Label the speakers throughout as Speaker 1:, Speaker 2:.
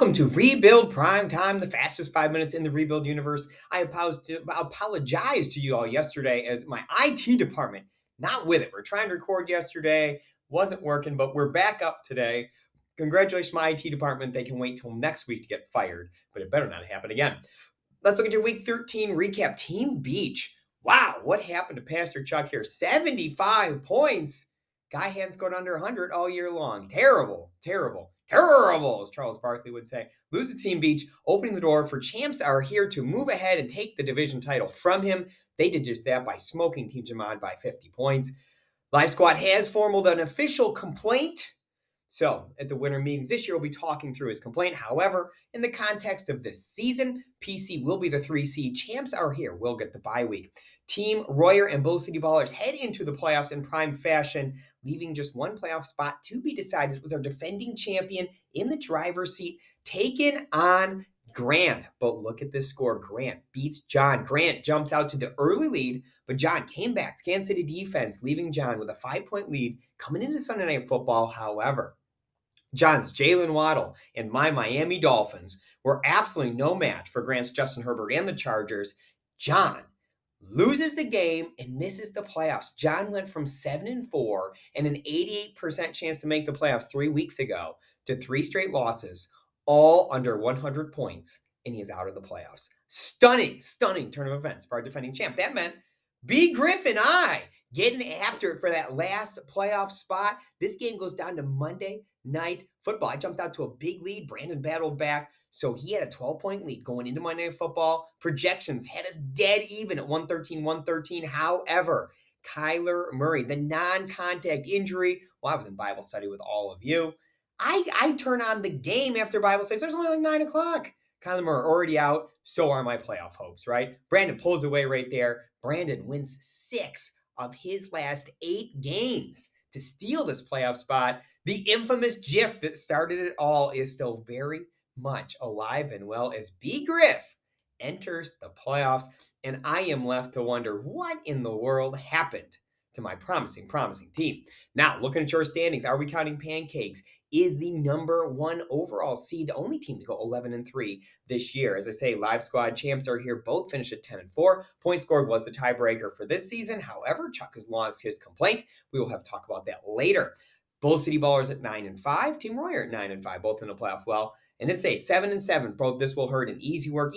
Speaker 1: Welcome to Rebuild Prime Time, the fastest 5 minutes in the Rebuild universe. I apologize to you all yesterday as my IT department, not with it. We're trying to record yesterday, wasn't working, but we're back up today. Congratulations, my IT department. They can wait till next week to get fired, but it better not happen again. Let's look at your week 13 recap. Team Beach. Wow, what happened to Pastor Chuck here? 75 points. Guy hadn't scored under 100 all year long. Terrible, terrible, terrible, as Charles Barkley would say. Lose to Team Beach, opening the door for champs are here to move ahead and take the division title from him. They did just that by smoking Team Jamad by 50 points. Live Squad has formed an official complaint. So, at the winter meetings this year, we'll be talking through his complaint. However, in the context of this season, PC will be the 3 seed. Champs are here. We'll get the bye week. Team Royer and Bull City Ballers head into the playoffs in prime fashion, leaving just one playoff spot to be decided. It was our defending champion in the driver's seat, taken on Grant. But look at this score. Grant beats John. Grant jumps out to the early lead, but John came back. Kansas City defense, leaving John with a 5-point lead coming into Sunday Night Football. However, John's Jalen Waddle and my Miami Dolphins were absolutely no match for Grant's Justin Herbert and the Chargers. John loses the game and misses the playoffs. John went from 7-4 and an 88% chance to make the playoffs 3 weeks ago to 3 straight losses, all under 100 points, and he is out of the playoffs. Stunning turn of events for our defending champ. That meant B. Griffin, getting after it for that last playoff spot. This game goes down to Monday Night Football. I jumped out to a big lead. Brandon battled back. So he had a 12-point lead going into Monday Night Football. Projections had us dead even at 113. However, Kyler Murray, the non-contact injury, well, I was in Bible study with all of you. I turn on the game after Bible study. So there's only like 9 o'clock. Kyler Murray already out. So are my playoff hopes, right? Brandon pulls away right there. Brandon wins 6 of his last 8 games to steal this playoff spot. The infamous GIF that started it all is still very much alive and well as B. Griff enters the playoffs, and I am left to wonder what in the world happened to my promising team. Now, looking at your standings, are we counting pancakes? Is the number 1 overall seed, the only team to go 11-3 this year. As I say, Live Squad champs are here. Both finished at 10-4. Point scored was the tiebreaker for this season. However, Chuck has launched his complaint. We will have to talk about that later. Bull City Ballers at 9-5. Team Royer at 9-5, both in the playoff well. And it's a 7-7. Both this will hurt in easy work.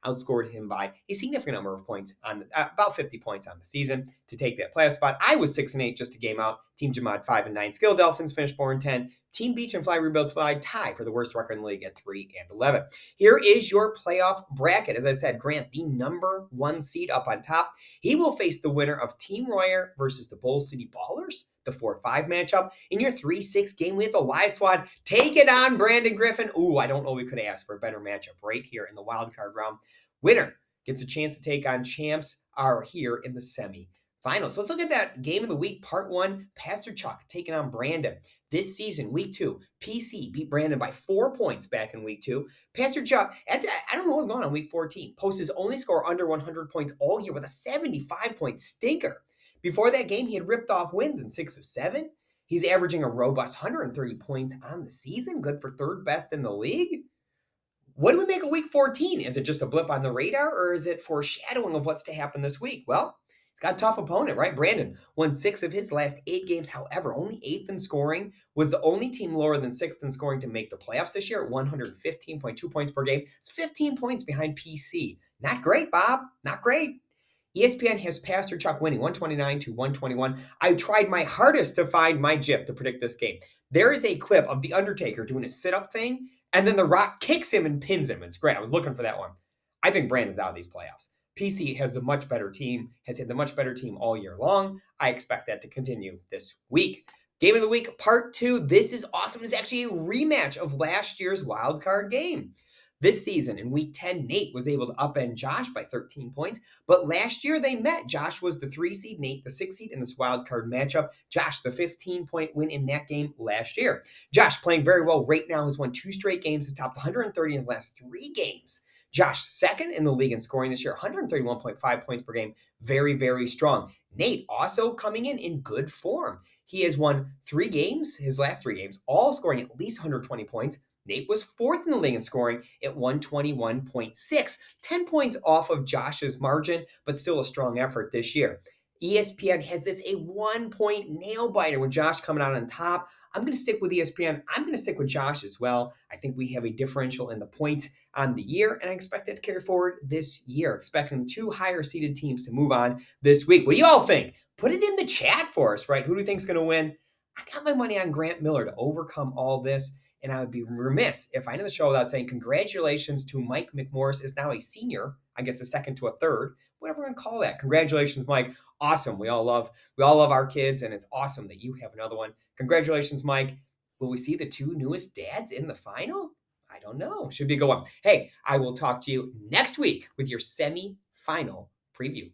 Speaker 1: Outscored him by a significant number of points on about 50 points on the season to take that playoff spot. I was 6-8, just a game out. Team Jamad 5-9. Skill Dolphins finished 4-10. Team Beach and Fly Rebuild Fly tie for the worst record in the league at 3-11. Here is your playoff bracket. As I said, Grant, the number 1 seed up on top. He will face the winner of Team Royer versus the Bull City Ballers, the 4-5 matchup. In your 3-6 game, we have the Live Squad. Take it on, Brandon Griffin. Ooh, I don't know we could ask for a better matchup right here in the wild card round. Winner gets a chance to take on champs are here in the semi-finals. So let's look at that game of the week, part 1. Pastor Chuck taking on Brandon. This season, week 2, PC beat Brandon by 4 points back in week 2. Pastor Chuck, I don't know what's going on week 14, posts his only score under 100 points all year with a 75-point stinker. Before that game, he had ripped off wins in 6 of 7. He's averaging a robust 130 points on the season, good for 3rd best in the league. What do we make of week 14? Is it just a blip on the radar, or is it foreshadowing of what's to happen this week? Well, he's got a tough opponent, right? Brandon won 6 of his last 8 games. However, only 8th in scoring, was the only team lower than 6th in scoring to make the playoffs this year at 115.2 points per game. It's 15 points behind PC. Not great, Bob. Not great. ESPN has Pastor Chuck winning 129-121. I tried my hardest to find my GIF to predict this game. There is a clip of The Undertaker doing a sit-up thing, and then The Rock kicks him and pins him. It's great. I was looking for that one. I think Brandon's out of these playoffs. PC has a much better team, has had the much better team all year long. I expect that to continue this week. Game of the week, part 2. This is awesome. It's actually a rematch of last year's wild card game. This season, in week 10, Nate was able to upend Josh by 13 points. But last year they met. Josh was the 3 seed, Nate the 6 seed in this wild card matchup. Josh, the 15-point win in that game last year. Josh playing very well right now. Has won 2 straight games. Has topped 130 in his last 3 games. Josh, 2nd in the league in scoring this year, 131.5 points per game. Very, very strong. Nate also coming in good form. He has won 3 games, his last 3 games, all scoring at least 120 points. Nate was fourth in the league in scoring at 121.6, 10 points off of Josh's margin, but still a strong effort this year. ESPN has this a 1 point nail biter with Josh coming out on top. I'm going to stick with ESPN. I'm going to stick with Josh as well. I think we have a differential in the point on the year, and I expect it to carry forward this year. Expecting the two higher seeded teams to move on this week. What do you all think? Put it in the chat for us, right? Who do you think's going to win? I got my money on Grant Miller to overcome all this, and I would be remiss if I ended the show without saying congratulations to Mike McMorris is now a senior. I guess a second to a third, whatever we're going to call that. Congratulations, Mike. Awesome. We all love our kids, and it's awesome that you have another one. Congratulations, Mike. Will we see the two newest dads in the final? I don't know. Should be a good one. Hey, I will talk to you next week with your semi-final preview.